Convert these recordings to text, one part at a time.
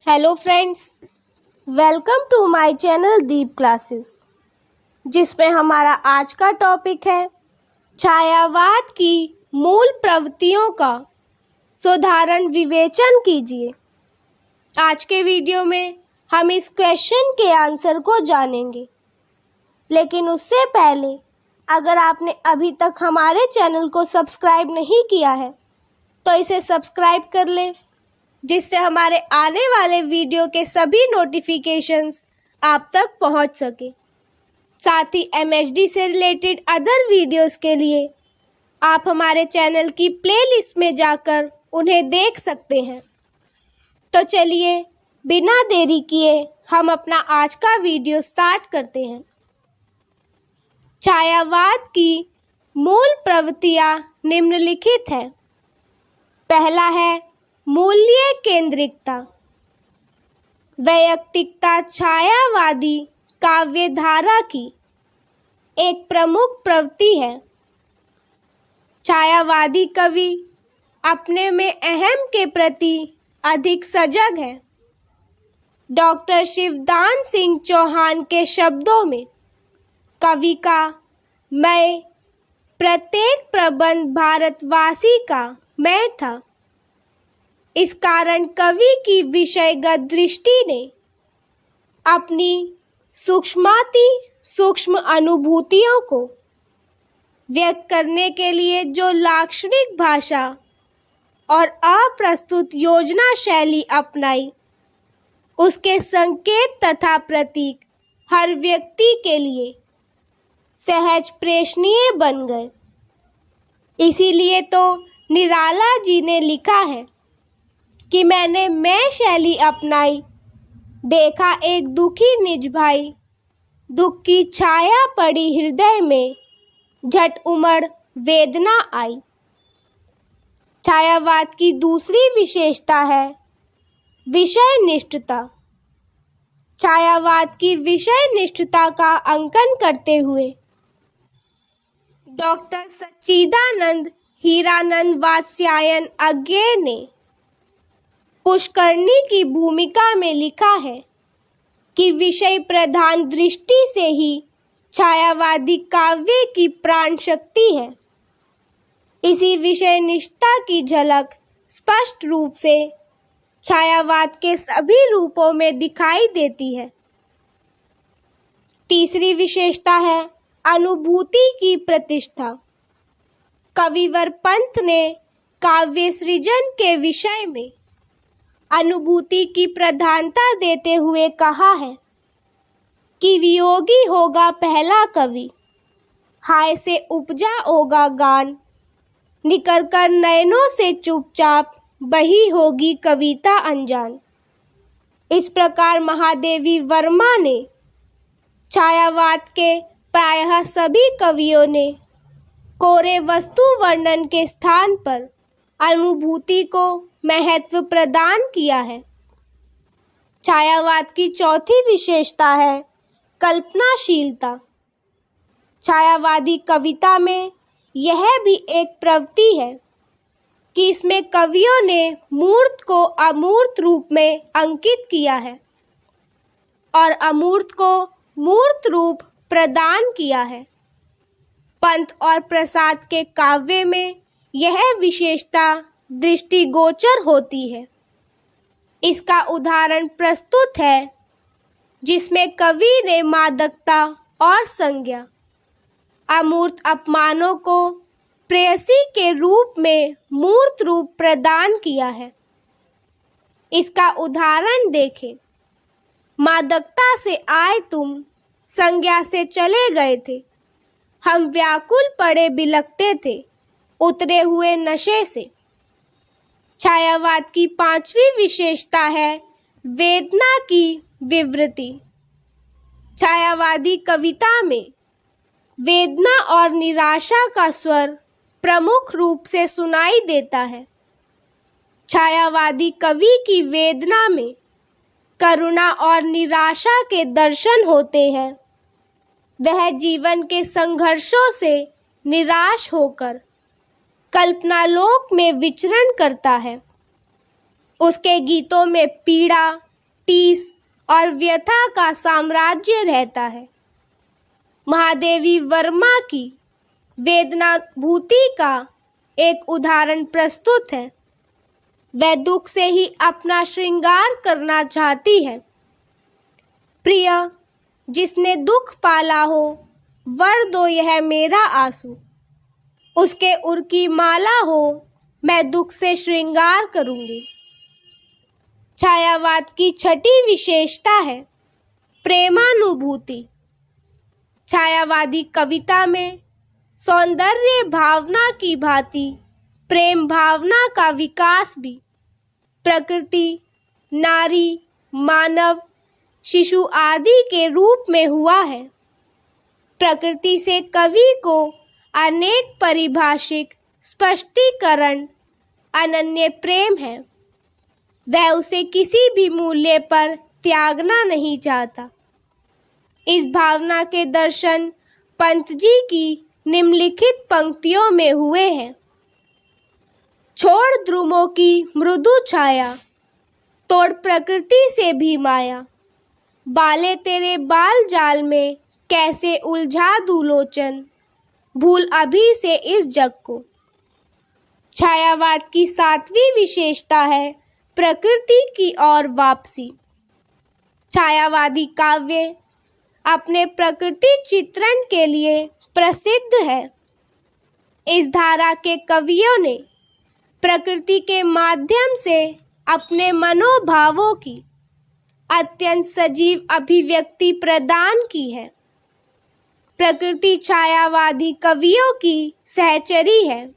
Hello friends, welcome to my channel Deep classes, जिसमें हमारा आज का टॉपिक है छायावाद की मूल प्रवृत्तियों का साधारण विवेचन कीजिए। आज के वीडियो में हम इस क्वेश्चन के आंसर को जानेंगे, लेकिन उससे पहले अगर आपने अभी तक हमारे चैनल को सब्सक्राइब नहीं किया है तो इसे सब्सक्राइब कर लें, जिससे हमारे आने वाले वीडियो के सभी नोटिफिकेशंस आप तक पहुंच सके। साथ ही MHD से रिलेटेड अदर वीडियोस के लिए आप हमारे चैनल की प्लेलिस्ट में जाकर उन्हें देख सकते हैं। तो चलिए बिना देरी किए हम अपना आज का वीडियो स्टार्ट करते हैं। छायावाद की मूल प्रवृत्तियां निम्नलिखित है। पहला है मूल्य केंद्रिकता। वैयक्तिकता छायावादी काव्यधारा की एक प्रमुख प्रवृत्ति है। छायावादी कवि अपने में अहम के प्रति अधिक सजग है। डॉक्टर शिवदान सिंह चौहान के शब्दों में कवि का मैं प्रत्येक प्रबंध भारतवासी का मैं था। इस कारण कवि की विषयगत दृष्टि ने अपनी सूक्ष्म अनुभूतियों को व्यक्त करने के लिए जो लाक्षणिक भाषा और अप्रस्तुत योजना शैली अपनाई, उसके संकेत तथा प्रतीक हर व्यक्ति के लिए सहज प्रेषणीय बन गए। इसीलिए तो निराला जी ने लिखा है कि मैंने मैं शैली अपनाई, देखा एक दुखी निज भाई, दुख की छाया पड़ी हृदय में, झट उमड़ वेदना आई। छायावाद की दूसरी विशेषता है विषय निष्ठता। छायावाद की विषय निष्ठता का अंकन करते हुए डॉक्टर सच्चिदानंद हीरानंद वात्स्यायन अज्ञेय ने पुष्करणी की भूमिका में लिखा है कि विषय प्रधान दृष्टि से ही छायावादी काव्य की प्राण शक्ति है। इसी विषय निष्ठा की झलक स्पष्ट रूप से छायावाद के सभी रूपों में दिखाई देती है। तीसरी विशेषता है अनुभूति की प्रतिष्ठा। कविवर पंत ने काव्य सृजन के विषय में अनुभूति की प्रधानता देते हुए कहा है कि वियोगी होगा पहला कवि, हाय से उपजा होगा गान, निकल कर नयनों से चुपचाप बही होगी कविता अनजान। इस प्रकार महादेवी वर्मा ने छायावाद के प्रायः सभी कवियों ने कोरे वस्तु वर्णन के स्थान पर अनुभूति को महत्व प्रदान किया है। छायावाद की चौथी विशेषता है कल्पनाशीलता। छायावादी कविता में यह भी एक प्रवृत्ति है कि इसमें कवियों ने मूर्त को अमूर्त रूप में अंकित किया है और अमूर्त को मूर्त रूप प्रदान किया है। पंत और प्रसाद के काव्य में यह विशेषता दृष्टिगोचर होती है। इसका उदाहरण प्रस्तुत है, जिसमें कवि ने मादकता और संज्ञा, अमूर्त अपमानों को प्रेयसी के रूप में मूर्त रूप प्रदान किया है। इसका उदाहरण देखें। मादकता से आए तुम, संज्ञा से चले गए थे, हम व्याकुल पड़े बिलखते थे, उतरे हुए नशे से। छायावाद की पांचवी विशेषता है वेदना की विवृति। छायावादी कविता में वेदना और निराशा का स्वर प्रमुख रूप से सुनाई देता है। छायावादी कवि की वेदना में करुणा और निराशा के दर्शन होते हैं। वह जीवन के संघर्षों से निराश होकर कल्पनालोक में विचरण करता है। उसके गीतों में पीड़ा, टीस और व्यथा का साम्राज्य रहता है। महादेवी वर्मा की वेदनाभूति का एक उदाहरण प्रस्तुत है। वह दुख से ही अपना श्रृंगार करना चाहती है। प्रिय, जिसने दुख पाला हो, वर दो यह मेरा आंसू। उसके उर की माला हो, मैं दुख से श्रृंगार करूंगी। छायावाद की छठी विशेषता है प्रेमानुभूति। छायावादी कविता में सौंदर्य भावना की भांति प्रेम भावना का विकास भी प्रकृति, नारी, मानव, शिशु आदि के रूप में हुआ है। प्रकृति से कवि को अनेक परिभाषिक स्पष्टीकरण अनन्य प्रेम है। वह उसे किसी भी मूल्य पर त्यागना नहीं चाहता। इस भावना के दर्शन पंत जी की निम्नलिखित पंक्तियों में हुए हैं। छोड़ द्रुमों की मृदु छाया, तोड़ प्रकृति से भी माया। बाले तेरे बाल जाल में कैसे उलझा दूं लोचन, भूल अभी से इस जग को। छायावाद की सातवीं विशेषता है प्रकृति की ओर वापसी। छायावादी काव्य अपने प्रकृति चित्रण के लिए प्रसिद्ध है। इस धारा के कवियों ने प्रकृति के माध्यम से अपने मनोभावों की अत्यंत सजीव अभिव्यक्ति प्रदान की है। प्रकृति छायावादी कवियों की सहचरी है।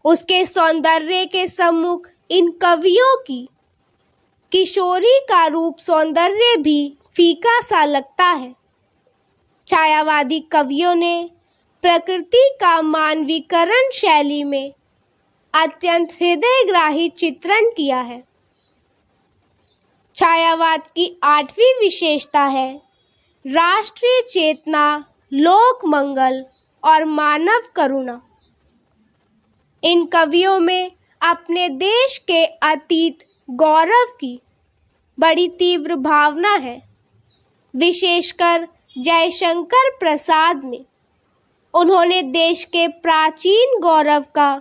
उसके सौंदर्य के सम्मुख इन कवियों की किशोरी का रूप सौंदर्य भी फीका सा लगता है। छायावादी कवियों ने प्रकृति का मानवीकरण शैली में अत्यंत हृदयग्राही चित्रण किया है। छायावाद की आठवीं विशेषता है राष्ट्रीय चेतना, लोक मंगल और मानव करुणा। इन कवियों में अपने देश के अतीत गौरव की बड़ी तीव्र भावना है। विशेषकर जयशंकर प्रसाद में उन्होंने देश के प्राचीन गौरव का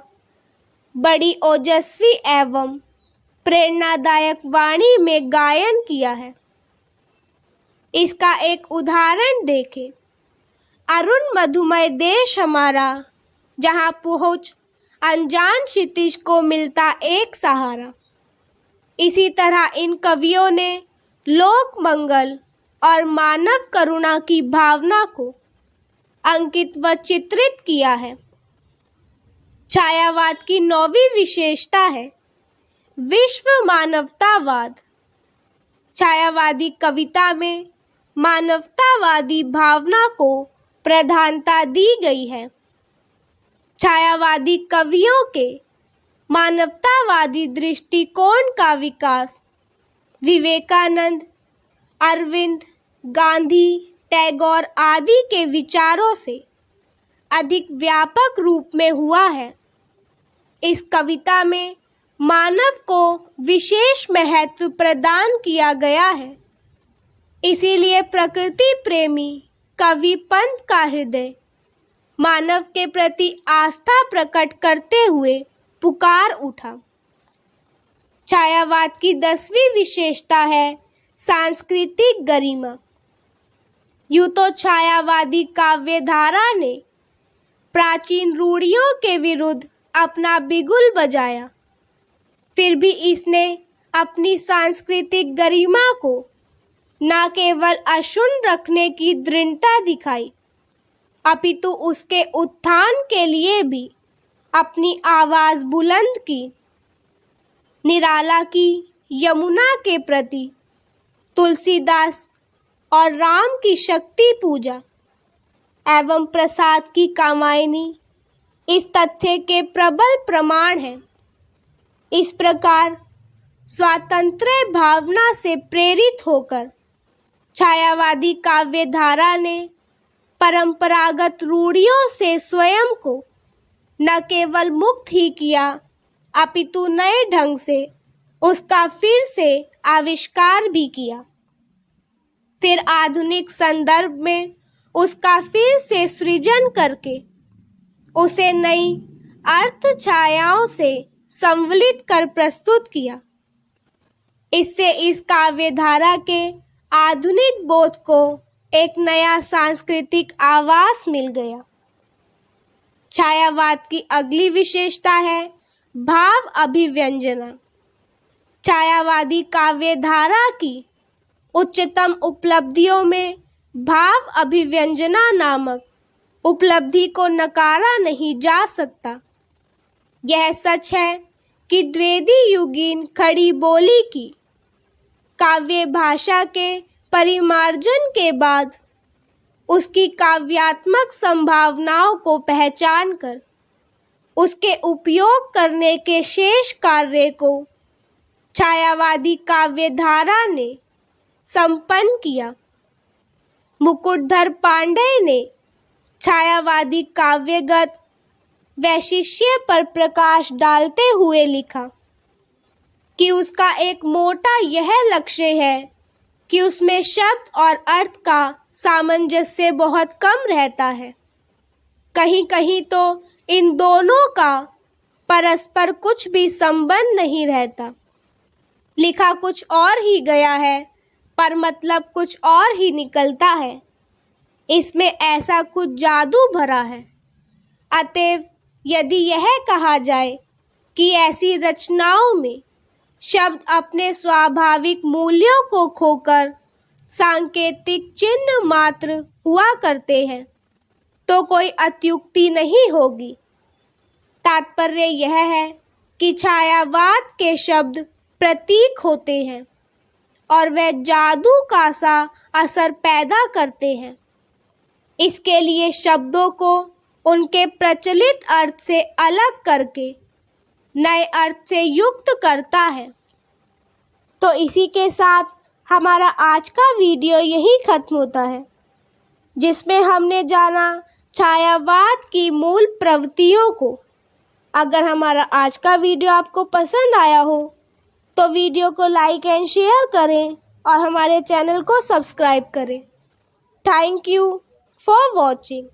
बड़ी ओजस्वी एवं प्रेरणादायक वाणी में गायन किया है। इसका एक उदाहरण देखें। अरुण मधुमय देश हमारा, जहां पहुंच अनजान क्षितिज को मिलता एक सहारा। इसी तरह इन कवियों ने लोक मंगल और मानव करुणा की भावना को अंकित व चित्रित किया है। छायावाद की नौवीं विशेषता है विश्व मानवतावाद। छायावादी कविता में मानवतावादी भावना को प्रधानता दी गई है। छायावादी कवियों के मानवतावादी दृष्टिकोण का विकास विवेकानंद, अरविंद, गांधी, टैगोर आदि के विचारों से अधिक व्यापक रूप में हुआ है। इस कविता में मानव को विशेष महत्व प्रदान किया गया है। इसीलिए प्रकृति प्रेमी कवि पंत का हृदय मानव के प्रति आस्था प्रकट करते हुए पुकार उठा। छायावाद की 10वीं विशेषता है सांस्कृतिक गरिमा। यूं तो छायावादी काव्य धारा ने प्राचीन रूढ़ियों के विरुद्ध अपना बिगुल बजाया, फिर भी इसने अपनी सांस्कृतिक गरिमा को न केवल अक्षुण्ण रखने की दृढ़ता दिखाई, अपितु उसके उत्थान के लिए भी अपनी आवाज बुलंद की। निराला की यमुना के प्रति, तुलसीदास और राम की शक्ति पूजा एवं प्रसाद की कामायनी इस तथ्य के प्रबल प्रमाण हैं। इस प्रकार स्वातंत्र्य भावना से प्रेरित होकर छायावादी काव्य धारा ने परंपरागत रूढ़ियों से स्वयं को न केवल मुक्त ही किया अपितु नए ढंग से उसका फिर से आविष्कार भी किया। फिर आधुनिक संदर्भ में उसका फिर से सृजन करके उसे नई अर्थ छायाओं से संवलित कर प्रस्तुत किया। इससे इस काव्य धारा के आधुनिक बोध को एक नया सांस्कृतिक आवास मिल गया। छायावाद की अगली विशेषता है भाव अभिव्यंजना। छायावादी काव्य धारा की उच्चतम उपलब्धियों में भाव अभिव्यंजना नामक उपलब्धि को नकारा नहीं जा सकता। यह सच है कि द्विवेदी युगीन खड़ी बोली की काव्य भाषा के परिमार्जन के बाद उसकी काव्यात्मक संभावनाओं को पहचानकर उसके उपयोग करने के शेष कार्य को छायावादी काव्य धारा ने संपन्न किया। मुकुटधर पांडेय ने छायावादी काव्यगत वैशिष्ट्य पर प्रकाश डालते हुए लिखा कि उसका एक मोटा यह लक्ष्य है कि उसमें शब्द और अर्थ का सामंजस्य बहुत कम रहता है। कहीं कहीं तो इन दोनों का परस्पर कुछ भी संबंध नहीं रहता। लिखा कुछ और ही गया है पर मतलब कुछ और ही निकलता है। इसमें ऐसा कुछ जादू भरा है। अतएव यदि यह कहा जाए कि ऐसी रचनाओं में शब्द अपने स्वाभाविक मूल्यों को खोकर सांकेतिक चिन्ह मात्र हुआ करते हैं तो कोई अत्युक्ति नहीं होगी। तात्पर्य यह है कि छायावाद के शब्द प्रतीक होते हैं और वे जादू का सा असर पैदा करते हैं। इसके लिए शब्दों को उनके प्रचलित अर्थ से अलग करके नए अर्थ से युक्त करता है। तो इसी के साथ हमारा आज का वीडियो यही खत्म होता है, जिसमें हमने जाना छायावाद की मूल प्रवृत्तियों को। अगर हमारा आज का वीडियो आपको पसंद आया हो तो वीडियो को लाइक एंड शेयर करें और हमारे चैनल को सब्सक्राइब करें। Thank you for watching.